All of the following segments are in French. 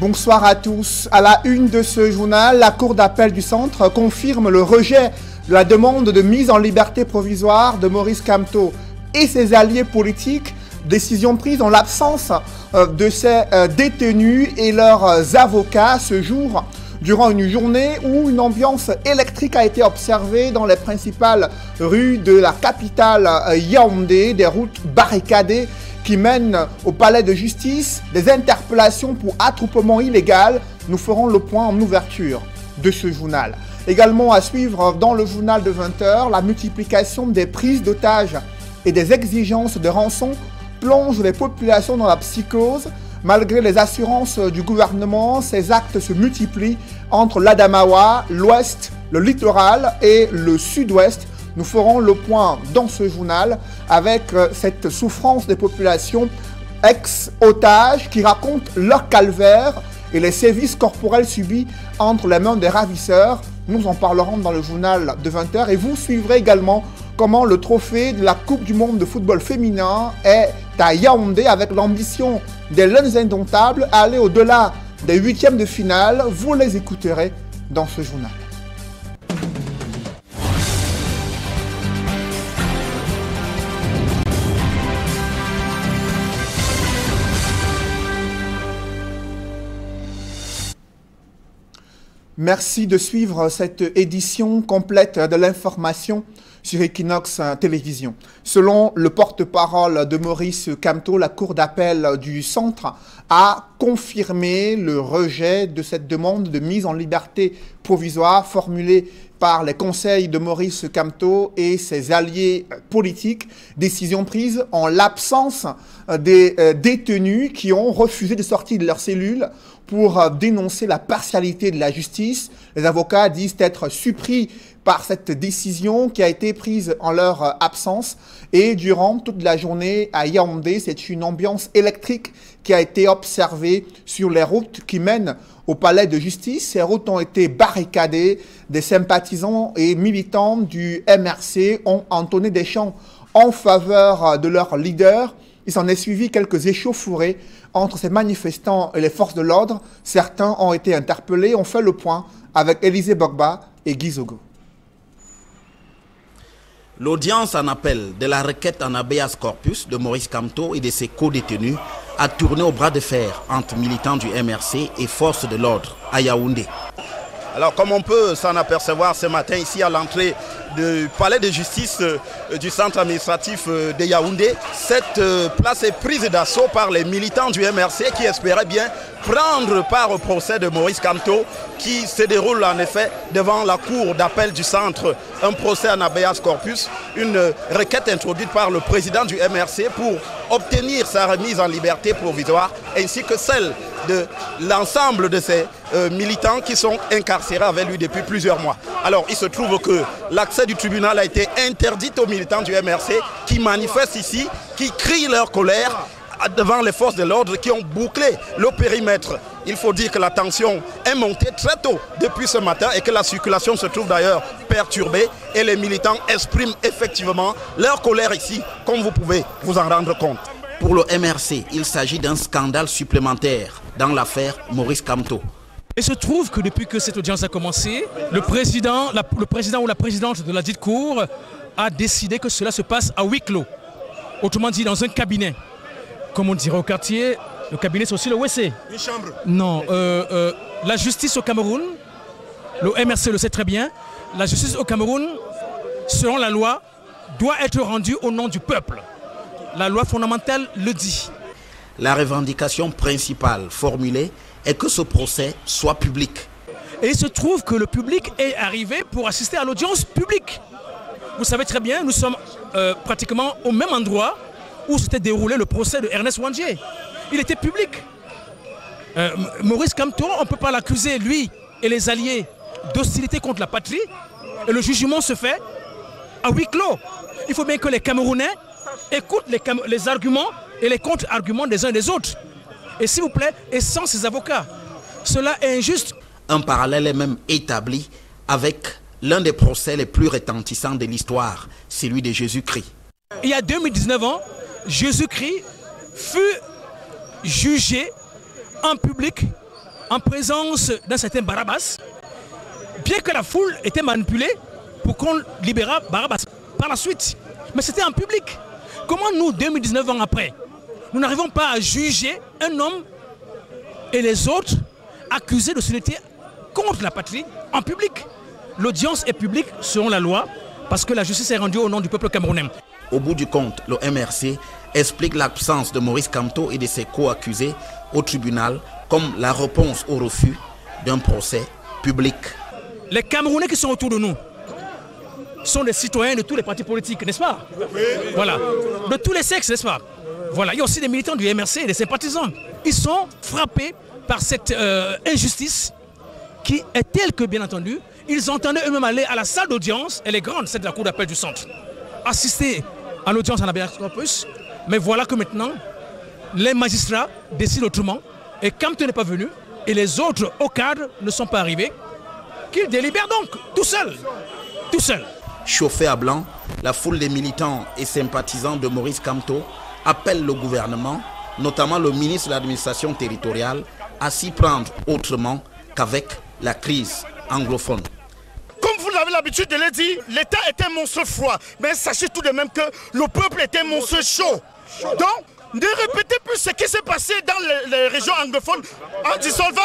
Bonsoir à tous. À la une de ce journal, la Cour d'appel du Centre confirme le rejet de la demande de mise en liberté provisoire de Maurice Kamto et ses alliés politiques. Décision prise en l'absence de ces détenus et leurs avocats ce jour, durant une journée où une ambiance électrique a été observée dans les principales rues de la capitale Yaoundé, des routes barricadées qui mènent au palais de justice, des interpellations pour attroupement illégal. Nous ferons le point en ouverture de ce journal. Également à suivre dans le journal de 20h, la multiplication des prises d'otages et des exigences de rançon plonge les populations dans la psychose. Malgré les assurances du gouvernement, ces actes se multiplient entre l'Adamawa, l'Ouest, le littoral et le Sud-Ouest. Nous ferons le point dans ce journal avec cette souffrance des populations ex-otages qui racontent leur calvaire et les sévices corporels subis entre les mains des ravisseurs. Nous en parlerons dans le journal de 20h et vous suivrez également comment le trophée de la Coupe du monde de football féminin est à Yaoundé avec l'ambition des Lions indomptables à aller au-delà des huitièmes de finale. Vous les écouterez dans ce journal. Merci de suivre cette édition complète de l'information sur Equinox Télévision. Selon le porte-parole de Maurice Kamto, la Cour d'appel du Centre a confirmé le rejet de cette demande de mise en liberté provisoire formulée par les conseils de Maurice Kamto et ses alliés politiques. Décision prise en l'absence des détenus qui ont refusé de sortir de leur cellule pour dénoncer la partialité de la justice. Les avocats disent être surpris par cette décision qui a été prise en leur absence. Et durant toute la journée à Yaoundé, c'est une ambiance électrique qui a été observée sur les routes qui mènent au palais de justice. Ces routes ont été barricadées. Des sympathisants et militants du MRC ont entonné des chants en faveur de leur leader. Il s'en est suivi quelques échauffourées entre ces manifestants et les forces de l'ordre. Certains ont été interpellés. On fait le point avec Élisée Bogba et Guy Zogo. L'audience en appel de la requête en habeas corpus de Maurice Kamto et de ses co-détenus a tourné au bras de fer entre militants du MRC et forces de l'ordre à Yaoundé. Alors comme on peut s'en apercevoir ce matin ici à l'entrée du palais de justice du centre administratif de Yaoundé, cette place est prise d'assaut par les militants du MRC qui espéraient bien prendre part au procès de Maurice Kamto qui se déroule en effet devant la cour d'appel du centre. Un procès en habeas corpus, une requête introduite par le président du MRC pour obtenir sa remise en liberté provisoire ainsi que celle de l'ensemble de ces militants qui sont incarcérés avec lui depuis plusieurs mois. Alors il se trouve que l'accès du tribunal a été interdit aux militants du MRC qui manifestent ici, qui crient leur colère devant les forces de l'ordre qui ont bouclé le périmètre. Il faut dire que la tension est montée très tôt depuis ce matin et que la circulation se trouve d'ailleurs perturbée et les militants expriment effectivement leur colère ici, comme vous pouvez vous en rendre compte. Pour le MRC, il s'agit d'un scandale supplémentaire dans l'affaire Maurice Kamto. Il se trouve que depuis que cette audience a commencé, le président ou la présidente de la dite cour a décidé que cela se passe à huis clos. Autrement dit, dans un cabinet. Comme on dirait au quartier, le cabinet c'est aussi le WC. Une chambre. Non, la justice au Cameroun, le MRC le sait très bien, la justice au Cameroun, selon la loi, doit être rendue au nom du peuple. La loi fondamentale le dit. La revendication principale formulée est que ce procès soit public. Et il se trouve que le public est arrivé pour assister à l'audience publique. Vous savez très bien, nous sommes pratiquement au même endroit où s'était déroulé le procès de Ernest Wandier. Il était public. Maurice Kamto, on ne peut pas l'accuser, lui et les alliés, d'hostilité contre la patrie. Et le jugement se fait à huis clos. Il faut bien que les Camerounais écoutent les arguments et les contre-arguments des uns et des autres. Et s'il vous plaît, et sans ces avocats. Cela est injuste. Un parallèle est même établi avec l'un des procès les plus retentissants de l'histoire, celui de Jésus-Christ. Il y a 2019 ans, Jésus-Christ fut jugé en public en présence d'un certain Barabbas, bien que la foule était manipulée pour qu'on libère Barabbas par la suite. Mais c'était en public. Comment nous, 2019 ans après, nous n'arrivons pas à juger un homme et les autres accusés de s'unité contre la patrie en public? L'audience est publique selon la loi parce que la justice est rendue au nom du peuple camerounais. Au bout du compte, le MRC explique l'absence de Maurice Kamto et de ses co-accusés au tribunal comme la réponse au refus d'un procès public. Les Camerounais qui sont autour de nous sont des citoyens de tous les partis politiques, n'est-ce pas? Voilà, de tous les sexes, n'est-ce pas? Voilà, il y a aussi des militants du MRC et des sympathisants. Ils sont frappés par cette injustice qui est telle que, bien entendu, ils entendaient eux-mêmes aller à la salle d'audience, elle est grande, c'est de la cour d'appel du centre, assister à l'audience en habeas corpus, mais voilà que maintenant, les magistrats décident autrement, et Kamto n'est pas venu, et les autres hauts cadres ne sont pas arrivés, qu'ils délibèrent donc, tout seul, tout seul. Chauffé à blanc, la foule des militants et sympathisants de Maurice Kamto appelle le gouvernement, notamment le ministre de l'administration territoriale, à s'y prendre autrement qu'avec la crise anglophone. Comme vous avez l'habitude de le dire, l'État était un monstre froid. Mais sachez tout de même que le peuple était un monstre chaud. Donc, ne répétez plus ce qui s'est passé dans les régions anglophones en dissolvant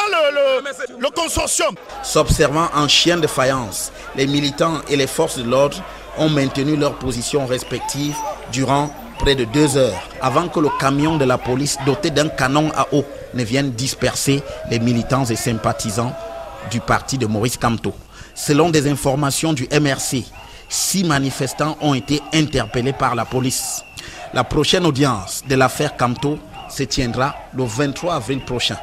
le consortium. S'observant en chien de faïence, les militants et les forces de l'ordre ont maintenu leurs positions respectives durant près de 2 heures avant que le camion de la police doté d'un canon à eau ne vienne disperser les militants et sympathisants du parti de Maurice Kamto. Selon des informations du MRC, 6 manifestants ont été interpellés par la police. La prochaine audience de l'affaire Kamto se tiendra le 23 avril prochain.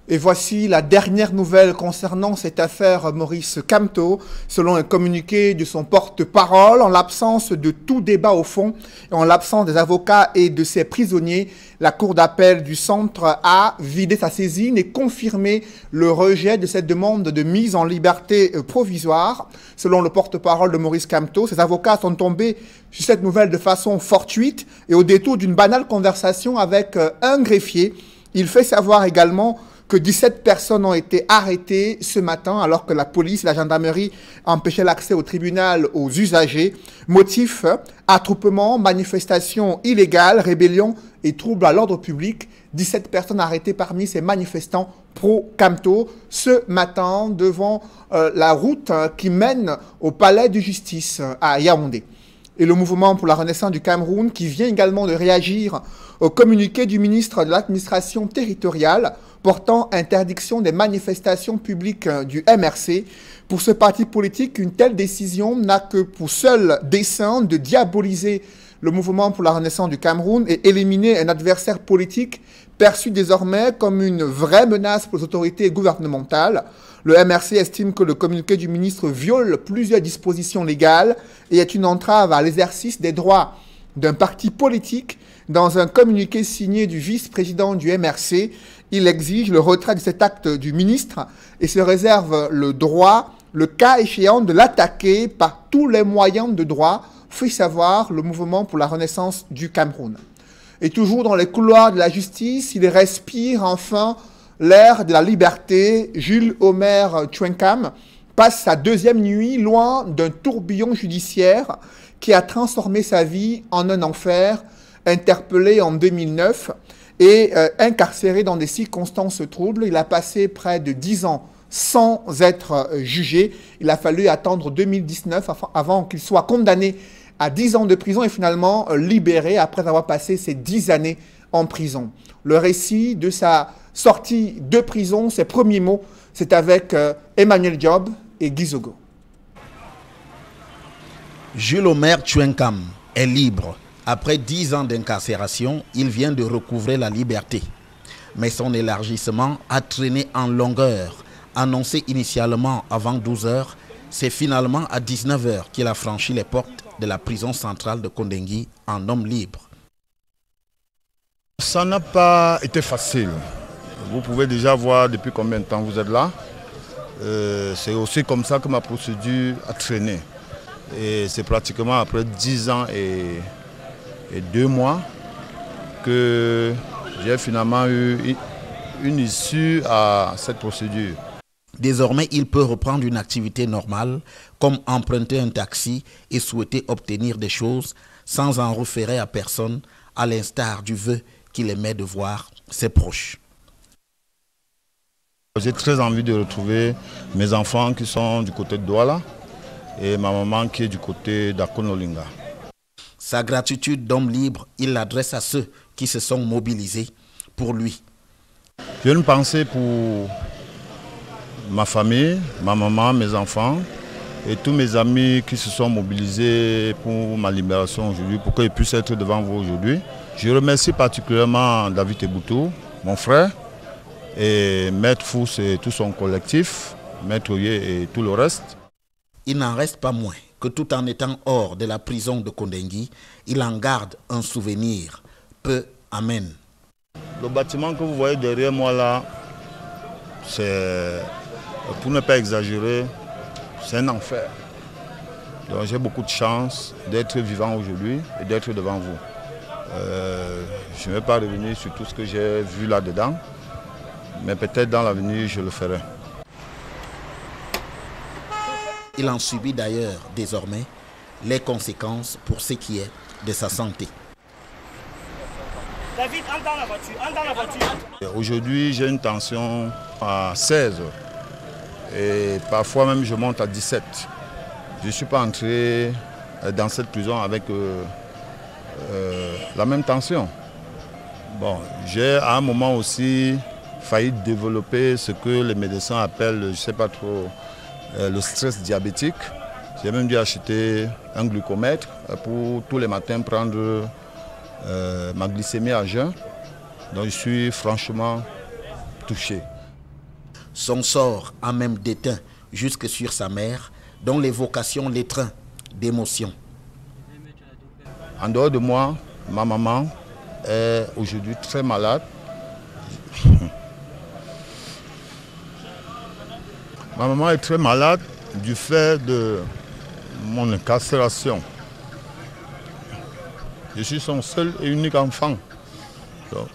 Et voici la dernière nouvelle concernant cette affaire Maurice Kamto. Selon un communiqué de son porte-parole, en l'absence de tout débat au fond et en l'absence des avocats et de ses prisonniers, la cour d'appel du centre a vidé sa saisine et confirmé le rejet de cette demande de mise en liberté provisoire. Selon le porte-parole de Maurice Kamto, ses avocats sont tombés sur cette nouvelle de façon fortuite et au détour d'une banale conversation avec un greffier. Il fait savoir également que 17 personnes ont été arrêtées ce matin alors que la police et la gendarmerie empêchaient l'accès au tribunal aux usagers. Motif, attroupement, manifestation illégale, rébellion et trouble à l'ordre public. 17 personnes arrêtées parmi ces manifestants pro-Kamto ce matin devant la route qui mène au palais de justice à Yaoundé. Et le mouvement pour la renaissance du Cameroun qui vient également de réagir au communiqué du ministre de l'administration territoriale portant interdiction des manifestations publiques du MRC. Pour ce parti politique, une telle décision n'a que pour seul dessein de diaboliser le mouvement pour la renaissance du Cameroun et éliminer un adversaire politique perçu désormais comme une vraie menace pour les autorités gouvernementales. Le MRC estime que le communiqué du ministre viole plusieurs dispositions légales et est une entrave à l'exercice des droits d'un parti politique. Dans un communiqué signé du vice-président du MRC, il exige le retrait de cet acte du ministre et se réserve le droit, le cas échéant, de l'attaquer par tous les moyens de droit, fait savoir le mouvement pour la renaissance du Cameroun. Et toujours dans les couloirs de la justice, il respire enfin l'air de la liberté. Jules Omer Chwenkam passe sa 2e nuit loin d'un tourbillon judiciaire qui a transformé sa vie en un enfer. Interpellé en 2009 et incarcéré dans des circonstances troubles, il a passé près de 10 ans sans être jugé. Il a fallu attendre 2019 avant qu'il soit condamné à 10 ans de prison et finalement libéré après avoir passé ces 10 années en prison. Le récit de sa sortie de prison, ses premiers mots, c'est avec Emmanuel Diop et Guy Zogo. Jules Omer Chwenkam est libre. Après 10 ans d'incarcération, il vient de recouvrer la liberté. Mais son élargissement a traîné en longueur. Annoncé initialement avant 12 heures, c'est finalement à 19 heures qu'il a franchi les portes de la prison centrale de Kondengui en homme libre. Ça n'a pas été facile. Vous pouvez déjà voir depuis combien de temps vous êtes là. C'est aussi comme ça que ma procédure a traîné. Et c'est pratiquement après 10 ans et 2 mois que j'ai finalement eu une issue à cette procédure. Désormais, il peut reprendre une activité normale, comme emprunter un taxi et souhaiter obtenir des choses sans en référer à personne, à l'instar du vœu qu'il aimait de voir ses proches. J'ai très envie de retrouver mes enfants qui sont du côté de Douala et ma maman qui est du côté d'Akonolinga. Sa gratitude d'homme libre, il l'adresse à ceux qui se sont mobilisés pour lui. J'ai une pensée pour ma famille, ma maman, mes enfants et tous mes amis qui se sont mobilisés pour ma libération aujourd'hui, pour qu'ils puissent être devant vous aujourd'hui. Je remercie particulièrement David Eboutou, mon frère, et Maître Fous et tout son collectif, Maître Oye et tout le reste. Il n'en reste pas moins que tout en étant hors de la prison de Kondengui, il en garde un souvenir. Peu amène. Le bâtiment que vous voyez derrière moi là, c'est, pour ne pas exagérer, c'est un enfer. Donc j'ai beaucoup de chance d'être vivant aujourd'hui et d'être devant vous. Je ne vais pas revenir sur tout ce que j'ai vu là-dedans, mais peut-être dans l'avenir je le ferai. Il en subit d'ailleurs désormais les conséquences pour ce qui est de sa santé. David, entre dans la voiture, entre dans la voiture. Aujourd'hui, j'ai une tension à 16 et parfois même je monte à 17. Je ne suis pas entré dans cette prison avec la même tension. Bon, j'ai à un moment aussi failli développer ce que les médecins appellent, je ne sais pas trop, le stress diabétique. J'ai même dû acheter un glucomètre pour tous les matins prendre ma glycémie à jeun. Donc je suis franchement touché. Son sort a même déteint jusque sur sa mère, dont l'évocation l'étreint d'émotion. En dehors de moi, ma maman est aujourd'hui très malade. Ma maman est très malade du fait de mon incarcération. Je suis son seul et unique enfant. Donc,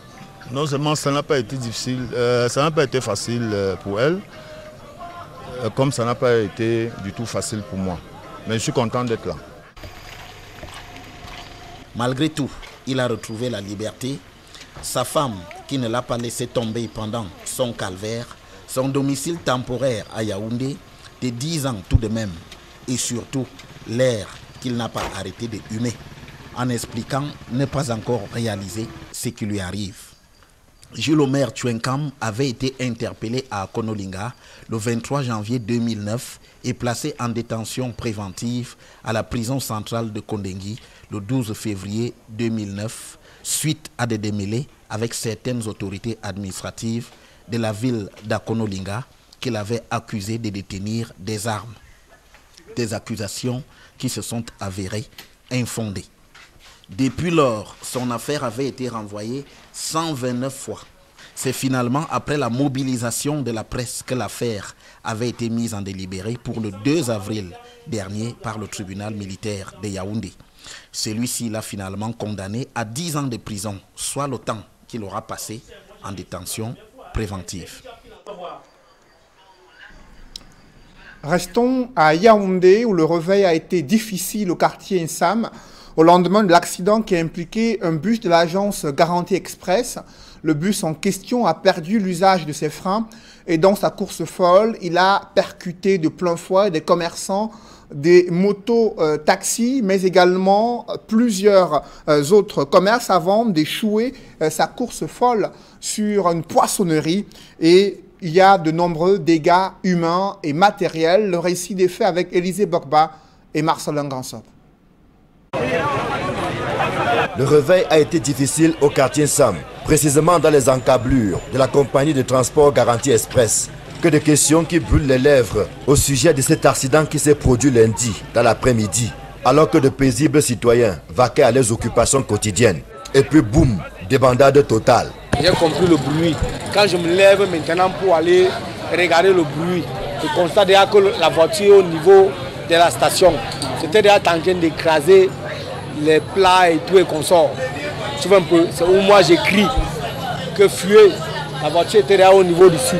non seulement ça n'a pas été difficile, ça n'a pas été facile pour elle, comme ça n'a pas été du tout facile pour moi. Mais je suis content d'être là. Malgré tout, il a retrouvé la liberté. Sa femme, qui ne l'a pas laissé tomber pendant son calvaire, son domicile temporaire à Yaoundé, de 10 ans tout de même, et surtout l'air qu'il n'a pas arrêté de humer, en expliquant ne pas encore réaliser ce qui lui arrive. Jules Omer Tchouenkam avait été interpellé à Konolinga le 23 janvier 2009 et placé en détention préventive à la prison centrale de Kondengui le 12 février 2009 suite à des démêlés avec certaines autorités administratives de la ville d'Akonolinga qu'il avait accusé de détenir des armes. Des accusations qui se sont avérées infondées. Depuis lors, son affaire avait été renvoyée 129 fois. C'est finalement après la mobilisation de la presse que l'affaire avait été mise en délibéré pour le 2 avril dernier par le tribunal militaire de Yaoundé. Celui-ci l'a finalement condamné à 10 ans de prison, soit le temps qu'il aura passé en détention préventive. Restons à Yaoundé où le réveil a été difficile au quartier Nsam au lendemain de l'accident qui a impliqué un bus de l'agence Garantie Express. Le bus en question a perdu l'usage de ses freins et dans sa course folle, il a percuté de plein fouet des commerçants, des motos-taxis, mais également plusieurs autres commerces avant d'échouer sa course folle sur une poissonnerie et il y a de nombreux dégâts humains et matériels. Le récit des faits avec Élisée Bokba et Marcelin Gransop. Le réveil a été difficile au quartier Sam, précisément dans les encablures de la compagnie de transport Garantie Express. Que de questions qui brûlent les lèvres au sujet de cet accident qui s'est produit lundi dans l'après-midi, alors que de paisibles citoyens vaquaient à leurs occupations quotidiennes. Et puis boum, débandade totale. J'ai compris le bruit. Quand je me lève maintenant pour aller regarder le bruit, je constate déjà que la voiture est au niveau de la station. J'étais déjà en train d'écraser les plats et tout et consorts. Tu vois un peu, c'est où moi j'écris que fuyez. La voiture était déjà au niveau d'ici.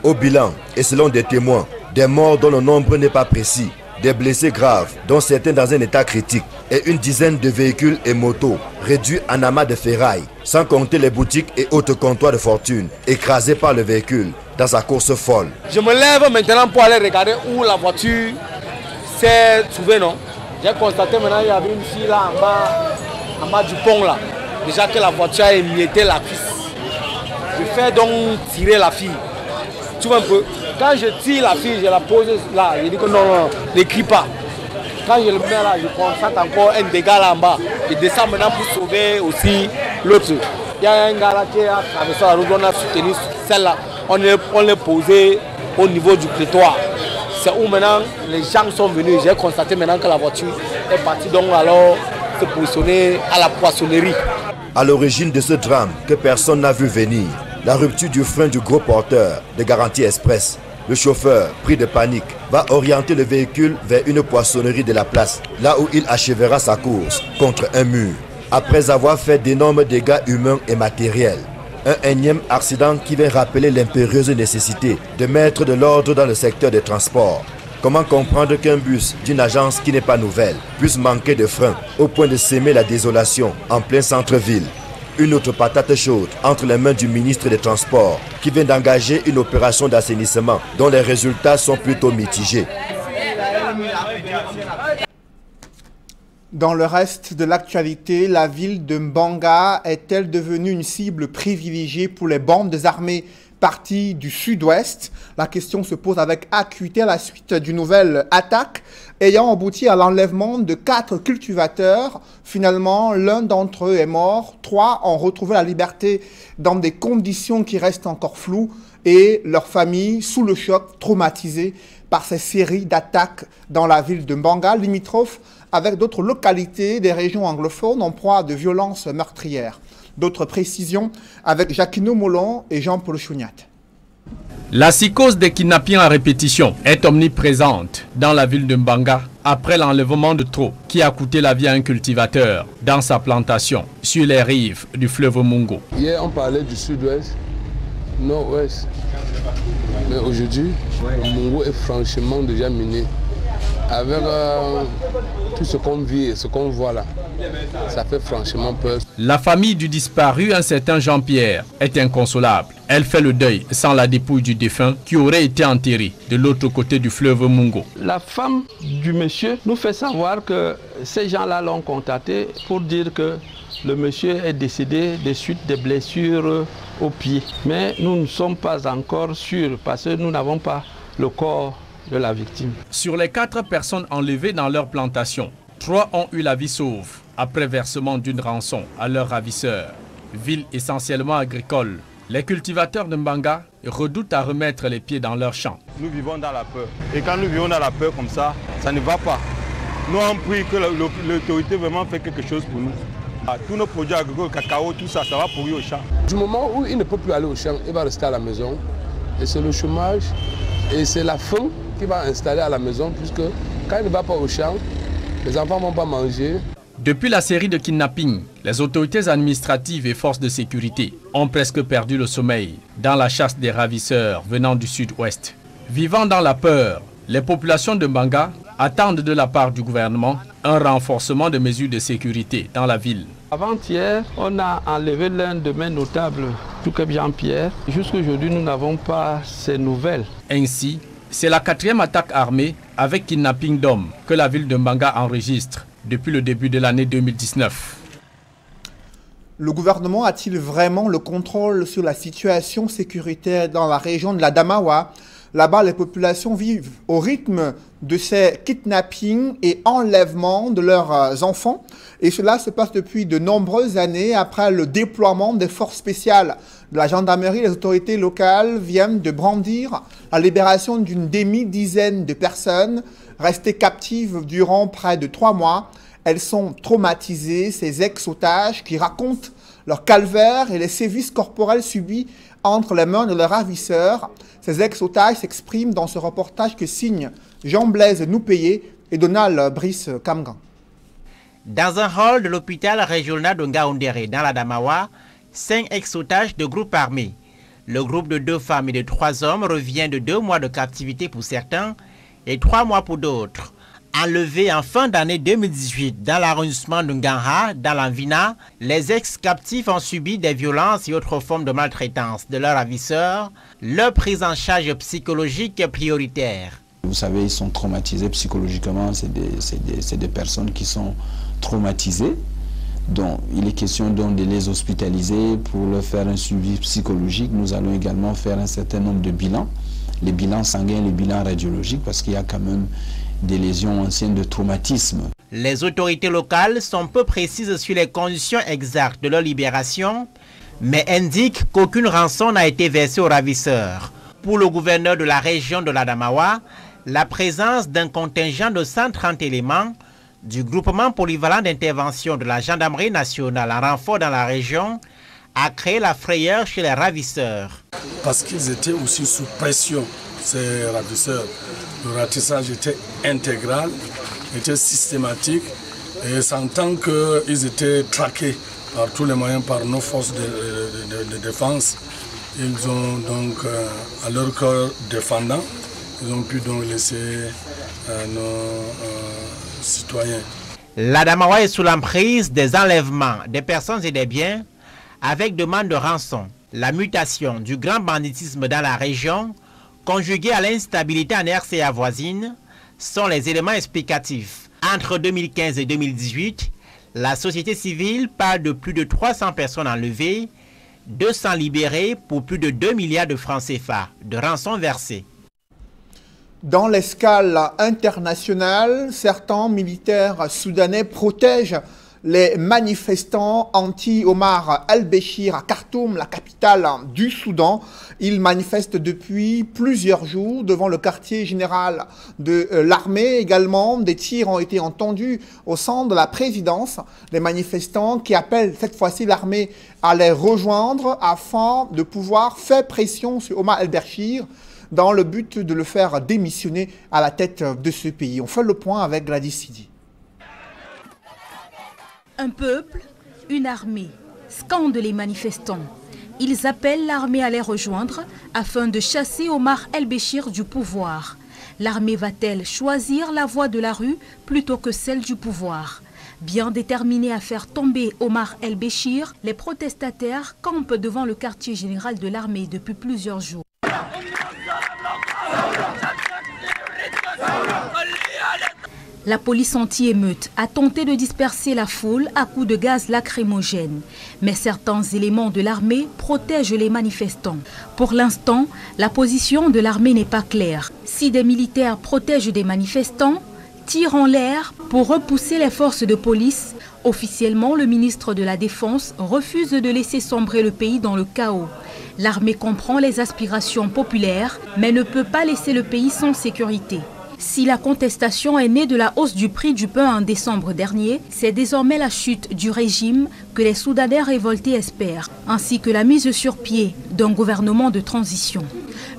Au bilan, et selon des témoins, des morts dont le nombre n'est pas précis, des blessés graves, dont certains dans un état critique, et une dizaine de véhicules et motos réduits en amas de ferraille, sans compter les boutiques et autres comptoirs de fortune, écrasés par le véhicule dans sa course folle. Je me lève maintenant pour aller regarder où la voiture s'est trouvée, non? J'ai constaté maintenant qu'il y avait une fille là en bas du pont là. Déjà que la voiture a émietté la piste. Je fais donc tirer la fille. Tu vois un peu? Quand je tire la fille, je la pose là. Je dis que non, ne crie pas. Quand je le mets là, je constate encore un dégât là en bas. Je descends maintenant pour sauver aussi l'autre. Il y a un gars là qui a traversé la route, on a soutenu celle-là. On l'a posé au niveau du trottoir. C'est où maintenant les gens sont venus. J'ai constaté maintenant que la voiture est partie donc alors se positionner à la poissonnerie. À l'origine de ce drame que personne n'a vu venir, la rupture du frein du gros porteur de Garantie Express. Le chauffeur, pris de panique, va orienter le véhicule vers une poissonnerie de la place, là où il achèvera sa course contre un mur, après avoir fait d'énormes dégâts humains et matériels. Un énième accident qui vient rappeler l'impérieuse nécessité de mettre de l'ordre dans le secteur des transports. Comment comprendre qu'un bus d'une agence qui n'est pas nouvelle puisse manquer de frein au point de s'aimer la désolation en plein centre-ville? Une autre patate chaude entre les mains du ministre des Transports qui vient d'engager une opération d'assainissement dont les résultats sont plutôt mitigés. Dans le reste de l'actualité, la ville de Mbanga est-elle devenue une cible privilégiée pour les bandes armées parties du sud-ouest? La question se pose avec acuité à la suite d'une nouvelle attaque ayant abouti à l'enlèvement de 4 cultivateurs. Finalement, l'un d'entre eux est mort, 3 ont retrouvé la liberté dans des conditions qui restent encore floues et leur famille sous le choc, traumatisée par ces séries d'attaques dans la ville de Mbanga, limitrophe avec d'autres localités des régions anglophones en proie à de violences meurtrières. D'autres précisions avec Jacquino Molon et Jean-Paul Chouniat. La psychose des kidnappings à répétition est omniprésente dans la ville de Mbanga après l'enlèvement de trop qui a coûté la vie à un cultivateur dans sa plantation sur les rives du fleuve Mungo. Hier, on parlait du sud-ouest, nord-ouest. Mais aujourd'hui, le Mungo est franchement déjà miné. Avec tout ce qu'on vit et ce qu'on voit là, ça fait franchement peur. La famille du disparu, un certain Jean-Pierre, est inconsolable. Elle fait le deuil sans la dépouille du défunt qui aurait été enterré de l'autre côté du fleuve Mungo. La femme du monsieur nous fait savoir que ces gens-là l'ont contacté pour dire que le monsieur est décédé des suites des blessures au pied. Mais nous ne sommes pas encore sûrs parce que nous n'avons pas le corps de la victime. Sur les 4 personnes enlevées dans leur plantation, 3 ont eu la vie sauve après versement d'une rançon à leurs ravisseurs. Ville essentiellement agricole, les cultivateurs de Mbanga redoutent à remettre les pieds dans leurs champs. Nous vivons dans la peur. Et quand nous vivons dans la peur comme ça, ça ne va pas. Nous avons pris que l'autorité vraiment fait quelque chose pour nous. Tous nos produits agricoles, cacao, tout ça, ça va pourrir au champ. Du moment où il ne peut plus aller au champ, il va rester à la maison. Et c'est le chômage et c'est la faim qui va installer à la maison, puisque quand il ne va pas au champ, les enfants ne vont pas manger. Depuis la série de kidnappings, les autorités administratives et forces de sécurité ont presque perdu le sommeil dans la chasse des ravisseurs venant du sud-ouest. Vivant dans la peur, les populations de Mbanga attendent de la part du gouvernement un renforcement de mesures de sécurité dans la ville. Avant-hier, on a enlevé l'un de mes notables, tout comme Jean-Pierre. Jusqu'à aujourd'hui, nous n'avons pas ces nouvelles. Ainsi, c'est la 4e attaque armée avec kidnapping d'hommes que la ville de Mbanga enregistre depuis le début de l'année 2019. Le gouvernement a-t-il vraiment le contrôle sur la situation sécuritaire dans la région de la Damawa? Là-bas, les populations vivent au rythme de ces kidnappings et enlèvements de leurs enfants. Et cela se passe depuis de nombreuses années après le déploiement des forces spéciales de la gendarmerie. Les autorités locales viennent de brandir la libération d'une demi-dizaine de personnes restées captives durant près de 3 mois. Elles sont traumatisées, ces ex-otages qui racontent leur calvaire et les sévices corporels subis entre les mains de leurs ravisseurs. Ces ex-otages s'expriment dans ce reportage que signe Jean-Blaise Noupayé et Donald Brice Kamgan. Dans un hall de l'hôpital régional de Ngaoundéré, dans la Damawa, 5 ex-otages de groupes armés. Le groupe de 2 femmes et de 3 hommes revient de 2 mois de captivité pour certains et 3 mois pour d'autres. Enlevés en fin d'année 2018 dans l'arrondissement de Ngangha, dans l'Anvina, les ex-captifs ont subi des violences et autres formes de maltraitance de leurs ravisseurs. Leur prise en charge psychologique est prioritaire. Vous savez, ils sont traumatisés psychologiquement, c'est des personnes qui sont traumatisées. Donc, il est question donc de les hospitaliser pour leur faire un suivi psychologique. Nous allons également faire un certain nombre de bilans, les bilans sanguins, les bilans radiologiques, parce qu'il y a quand même des lésions anciennes de traumatisme. Les autorités locales sont peu précises sur les conditions exactes de leur libération, mais indiquent qu'aucune rançon n'a été versée aux ravisseurs. Pour le gouverneur de la région de l'Adamawa, la présence d'un contingent de 130 éléments du groupement polyvalent d'intervention de la gendarmerie nationale en renfort dans la région a créé la frayeur chez les ravisseurs. Parce qu'ils étaient aussi sous pression, ces ravisseurs. Le ratissage était intégral, était systématique et sentant qu'ils étaient traqués par tous les moyens par nos forces de défense, ils ont donc, à leur corps défendant, ils ont pu donc laisser nos citoyens. L'Adamawa est sous l'emprise des enlèvements des personnes et des biens avec demande de rançon. La mutation du grand banditisme dans la région, conjuguée à l'instabilité en RCA voisine, sont les éléments explicatifs. Entre 2015 et 2018, la société civile parle de plus de 300 personnes enlevées, 200 libérées pour plus de 2 milliards de francs CFA de rançon versées. Dans l'escale internationale, certains militaires soudanais protègent les manifestants anti-Omar el-Béchir à Khartoum, la capitale du Soudan. Ils manifestent depuis plusieurs jours devant le quartier général de l'armée. Également, des tirs ont été entendus au centre de la présidence. Les manifestants qui appellent cette fois-ci l'armée à les rejoindre afin de pouvoir faire pression sur Omar el-Béchir dans le but de le faire démissionner à la tête de ce pays. On fait le point avec Gladys Sidi. Un peuple, une armée, scandent les manifestants. Ils appellent l'armée à les rejoindre afin de chasser Omar el-Béchir du pouvoir. L'armée va-t-elle choisir la voie de la rue plutôt que celle du pouvoir? Bien déterminés à faire tomber Omar el-Béchir, les protestataires campent devant le quartier général de l'armée depuis plusieurs jours. La police anti-émeute a tenté de disperser la foule à coups de gaz lacrymogène. Mais certains éléments de l'armée protègent les manifestants. Pour l'instant, la position de l'armée n'est pas claire. Si des militaires protègent des manifestants, tirent en l'air pour repousser les forces de police, officiellement le ministre de la Défense refuse de laisser sombrer le pays dans le chaos. L'armée comprend les aspirations populaires, mais ne peut pas laisser le pays sans sécurité. Si la contestation est née de la hausse du prix du pain en décembre dernier, c'est désormais la chute du régime que les Soudanais révoltés espèrent, ainsi que la mise sur pied d'un gouvernement de transition.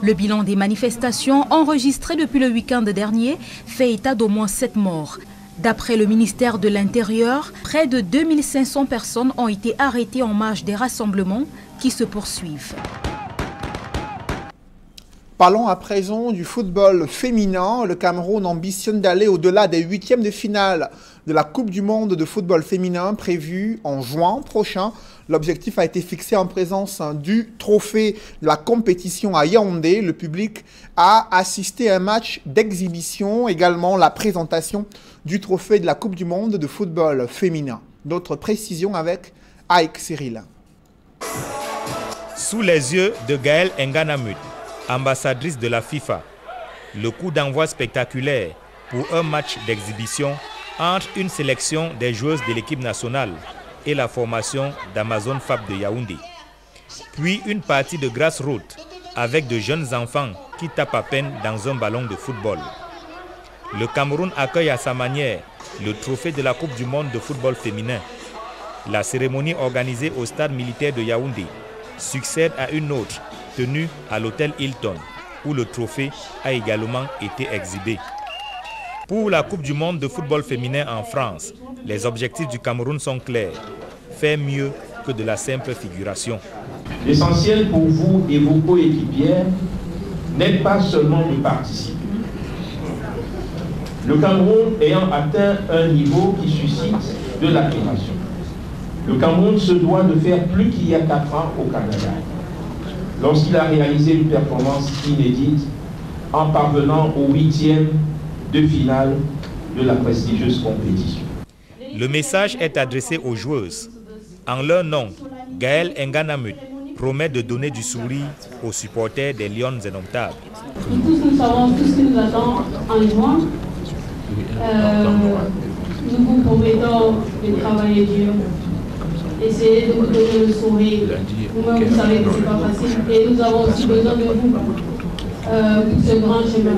Le bilan des manifestations enregistrées depuis le week-end dernier fait état d'au moins 7 morts. D'après le ministère de l'Intérieur, près de 2500 personnes ont été arrêtées en marge des rassemblements qui se poursuivent. Parlons à présent du football féminin. Le Cameroun ambitionne d'aller au-delà des 8e de finale de la Coupe du Monde de football féminin prévue en juin prochain. L'objectif a été fixé en présence du trophée de la compétition à Yaoundé. Le public a assisté à un match d'exhibition, également la présentation du trophée de la Coupe du Monde de football féminin. D'autres précisions avec Aïk Cyril. Sous les yeux de Gaëlle Nganamut, ambassadrice de la FIFA, le coup d'envoi spectaculaire pour un match d'exhibition entre une sélection des joueuses de l'équipe nationale et la formation d'Amazon Fab de Yaoundé. Puis une partie de grassroots avec de jeunes enfants qui tapent à peine dans un ballon de football. Le Cameroun accueille à sa manière le trophée de la Coupe du Monde de football féminin. La cérémonie organisée au stade militaire de Yaoundé succède à une autre tenue à l'hôtel Hilton, où le trophée a également été exhibé. Pour la Coupe du monde de football féminin en France, les objectifs du Cameroun sont clairs. Faire mieux que de la simple figuration. L'essentiel pour vous et vos coéquipières n'est pas seulement de participer. Le Cameroun ayant atteint un niveau qui suscite de l'admiration, le Cameroun se doit de faire plus qu'il y a 4 ans au Canada, lorsqu'il a réalisé une performance inédite en parvenant au 8e de finale de la prestigieuse compétition. Le message est adressé aux joueuses. En leur nom, Gaël Nganamut promet de donner du sourire aux supporters des Lions indomptables. Nous savons tout ce qui nous attend en juin. Nous vous promettons de travailler dur, essayer de vous donner le sourire. Vous-même, vous savez que ce n'est pas facile et nous avons aussi besoin de vous pour ce grand chemin.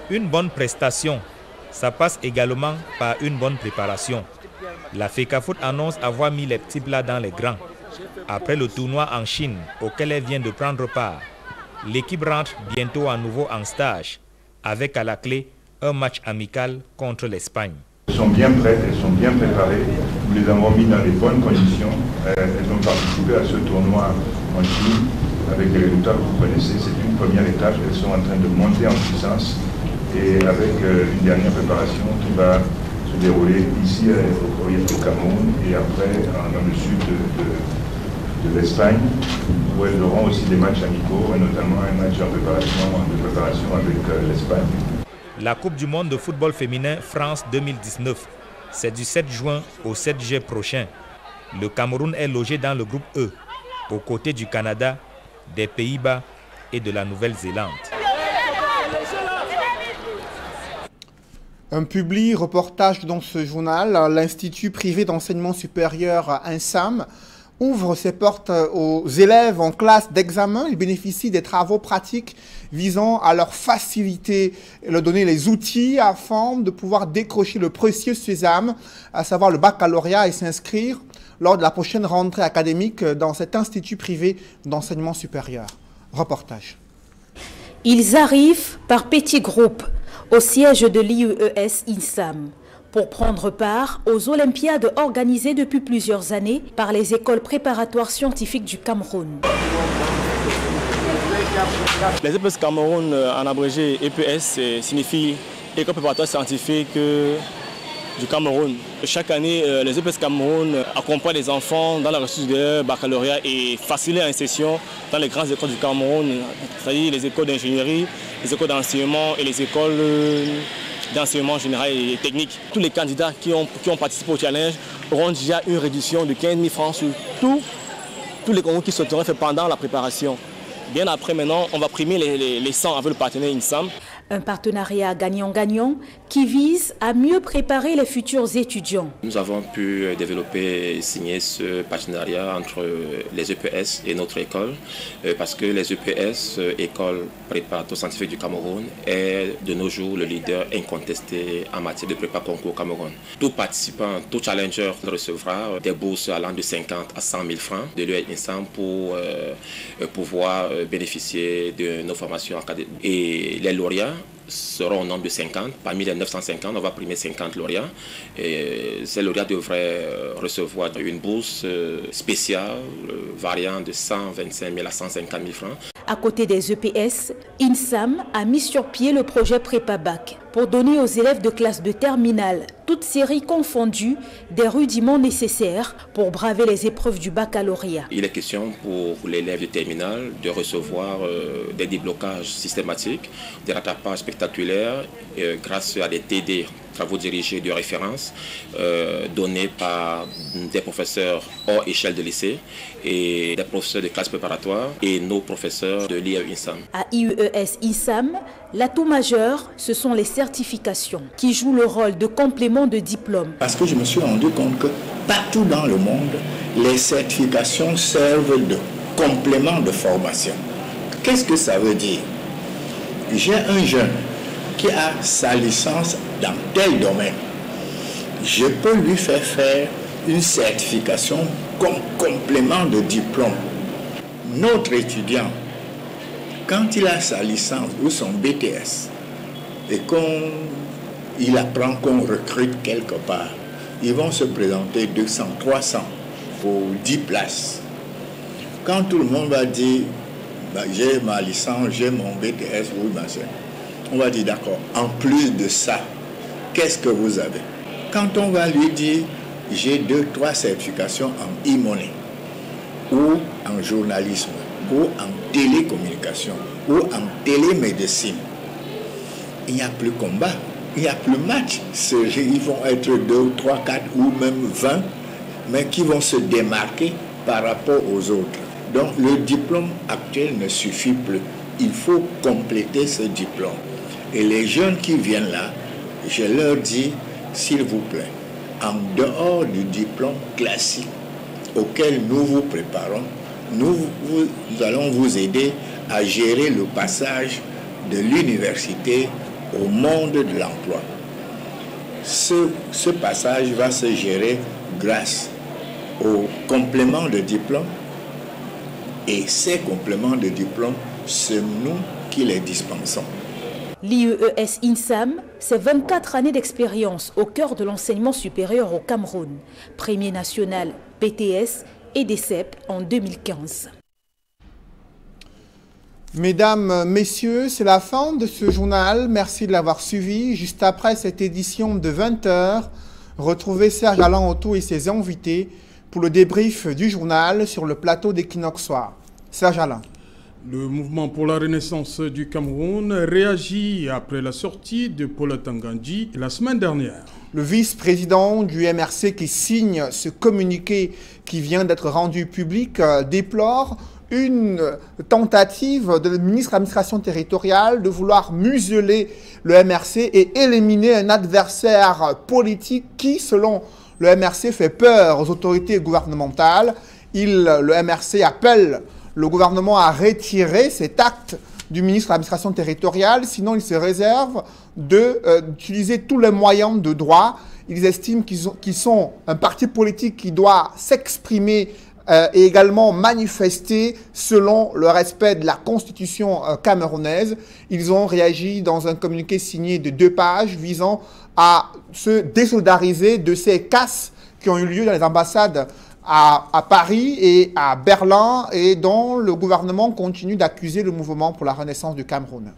Une bonne prestation, ça passe également par une bonne préparation. La FECAFOOT annonce avoir mis les petits plats dans les grands. Après le tournoi en Chine auquel elle vient de prendre part, l'équipe rentre bientôt à nouveau en stage, avec à la clé un match amical contre l'Espagne. Elles sont bien prêtes, elles sont bien préparées. Nous les avons mis dans les bonnes conditions. Elles ont participé à ce tournoi en Chine avec des résultats que vous connaissez. C'est une première étape. Elles sont en train de monter en puissance et avec une dernière préparation qui va se dérouler ici au Cameroun et après dans le sud de l'Espagne, où elles auront aussi des matchs amicaux, et notamment un match de préparation avec l'Espagne. La Coupe du monde de football féminin France 2019, c'est du 7 juin au 7 juillet prochain. Le Cameroun est logé dans le groupe E, aux côtés du Canada, des Pays-Bas et de la Nouvelle-Zélande. Un public reportage dans ce journal, l'Institut privé d'enseignement supérieur INSAM ouvre ses portes aux élèves en classe d'examen. Ils bénéficient des travaux pratiques visant à leur faciliter et leur donner les outils afin de pouvoir décrocher le précieux sésame, à savoir le baccalauréat, et s'inscrire lors de la prochaine rentrée académique dans cet institut privé d'enseignement supérieur. Reportage. Ils arrivent par petits groupes au siège de l'IUES INSAM pour prendre part aux Olympiades organisées depuis plusieurs années par les écoles préparatoires scientifiques du Cameroun. Les EPS Cameroun, en abrégé EPS, signifie École préparatoire scientifique du Cameroun. Chaque année, les EPS Cameroun accompagnent les enfants dans la recherche de leur baccalauréat et facilitent l'insertion dans les grandes écoles du Cameroun, c'est-à-dire les écoles d'ingénierie, les écoles d'enseignement et les écoles d'enseignement général et technique. Tous les candidats qui ont participé au challenge auront déjà une réduction de 15 000 francs sur tous les concours qui seront faits pendant la préparation. Bien après, maintenant, on va primer les 100 avec le partenaire INSAM. Un partenariat gagnant-gagnant qui vise à mieux préparer les futurs étudiants. Nous avons pu développer et signer ce partenariat entre les EPS et notre école parce que les EPS, École préparatoire scientifique du Cameroun, est de nos jours le leader incontesté en matière de prépa concours au Cameroun. Tout participant, tout challenger recevra des bourses allant de 50 à 100 000 francs de l'UE-INSAM pour pouvoir bénéficier de nos formations académiques. Et les lauréats seront au nombre de 50. Parmi les 950, on va primer 50 lauréats. Et ces lauréats devraient recevoir une bourse spéciale variant de 125 000 à 150 000 francs. À côté des EPS, INSAM a mis sur pied le projet Prépa-Bac pour donner aux élèves de classe de terminale, toutes séries confondues, des rudiments nécessaires pour braver les épreuves du baccalauréat. Il est question pour l'élève de terminale de recevoir des déblocages systématiques, des rattrapages spectaculaires grâce à des TD, travaux dirigés de référence, donnés par des professeurs hors échelle de lycée et des professeurs de classe préparatoire et nos professeurs de l'IUE-INSAM. À IUES-INSAM, l'atout majeur, ce sont les certifications qui jouent le rôle de complément de diplôme. Parce que je me suis rendu compte que partout dans le monde, les certifications servent de complément de formation. Qu'est-ce que ça veut dire? J'ai un jeune qui a sa licence dans tel domaine. Je peux lui faire une certification comme complément de diplôme. Notre étudiant, quand il a sa licence ou son BTS et qu'on il apprend qu'on recrute quelque part. Ils vont se présenter 200, 300 pour 10 places. Quand tout le monde va dire, bah, j'ai ma licence, j'ai mon BTS, oui, machin, on va dire d'accord, en plus de ça, qu'est-ce que vous avez? Quand on va lui dire, j'ai 2-3 certifications en e-money, ou en journalisme, ou en télécommunication, ou en télémédecine, il n'y a plus combat, il n'y a plus match. Ils vont être 2, 3, 4 ou même 20, mais qui vont se démarquer par rapport aux autres. Donc le diplôme actuel ne suffit plus. Il faut compléter ce diplôme. Et les jeunes qui viennent là, je leur dis, s'il vous plaît, en dehors du diplôme classique auquel nous vous préparons, nous allons vous aider à gérer le passage de l'université au monde de l'emploi. Ce passage va se gérer grâce aux compléments de diplôme, et ces compléments de diplôme, c'est nous qui les dispensons. L'IEES INSAM, c'est 24 années d'expérience au cœur de l'enseignement supérieur au Cameroun. Premier national BTS et DCEP en 2015. Mesdames, messieurs, c'est la fin de ce journal. Merci de l'avoir suivi. Juste après cette édition de 20h, retrouvez Serge Alain Otto et ses invités pour le débrief du journal sur le plateau d'Equinox Soir. Serge Alain. Le mouvement pour la renaissance du Cameroun réagit après la sortie de Paul Tangandji la semaine dernière. Le vice-président du MRC qui signe ce communiqué qui vient d'être rendu public déplore une tentative de ministre de l'administration territoriale de vouloir museler le MRC et éliminer un adversaire politique qui, selon le MRC, fait peur aux autorités gouvernementales. Le MRC appelle le gouvernement a retiré cet acte du ministre de l'administration territoriale, sinon il se réserve d'utiliser tous les moyens de droit. Ils estiment qu'ils sont un parti politique qui doit s'exprimer et également manifester selon le respect de la constitution camerounaise. Ils ont réagi dans un communiqué signé de 2 pages visant à se désolidariser de ces casses qui ont eu lieu dans les ambassades à Paris et à Berlin et dont le gouvernement continue d'accuser le mouvement pour la renaissance du Cameroun.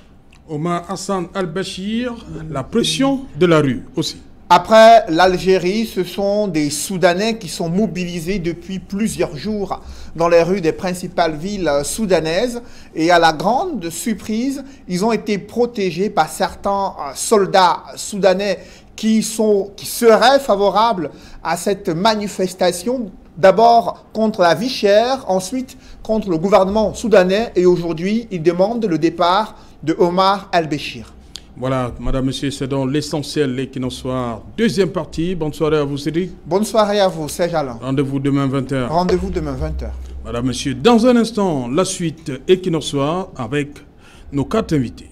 Omar Hassan Al-Bashir, la pression de la rue aussi. Après l'Algérie, ce sont des Soudanais qui sont mobilisés depuis plusieurs jours dans les rues des principales villes soudanaises. Et à la grande surprise, ils ont été protégés par certains soldats soudanais qui seraient favorables à cette manifestation. D'abord contre la vie chère, ensuite contre le gouvernement soudanais et aujourd'hui, ils demandent le départ de Omar Al-Bashir. Voilà, madame, monsieur, c'est donc l'essentiel, l'Equinox Soir. Deuxième partie, bonne soirée à vous, Cédric. Bonne soirée à vous, Serge Alain. Rendez-vous demain 20h. Rendez-vous demain 20h. Madame, monsieur, dans un instant, la suite Equinox Soir avec nos 4 invités.